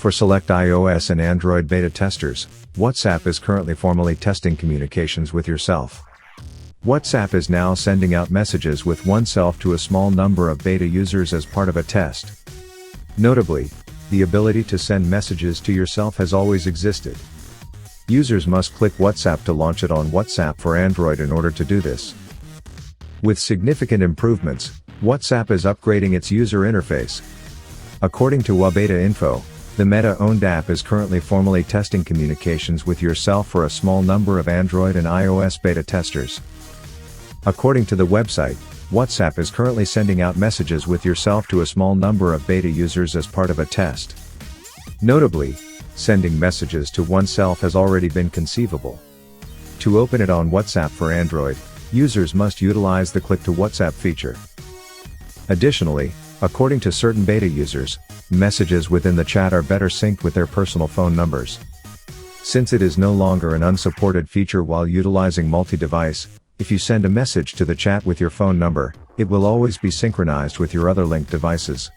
For select iOS and Android beta testers, WhatsApp is currently formally testing communications with yourself. WhatsApp is now sending out messages with oneself to a small number of beta users as part of a test. Notably, the ability to send messages to yourself has always existed. Users must click WhatsApp to launch it on WhatsApp for Android in order to do this. With significant improvements, WhatsApp is upgrading its user interface. According to WaBeta Info, the Meta-owned app is currently formally testing communications with yourself for a small number of Android and iOS beta testers. According to the website, WhatsApp is currently sending out messages with yourself to a small number of beta users as part of a test. Notably, sending messages to oneself has already been conceivable. To open it on WhatsApp for Android, users must utilize the Click to WhatsApp feature. Additionally, according to certain beta users, messages within the chat are better synced with their personal phone numbers. Since it is no longer an unsupported feature while utilizing multi-device, if you send a message to the chat with your phone number, it will always be synchronized with your other linked devices.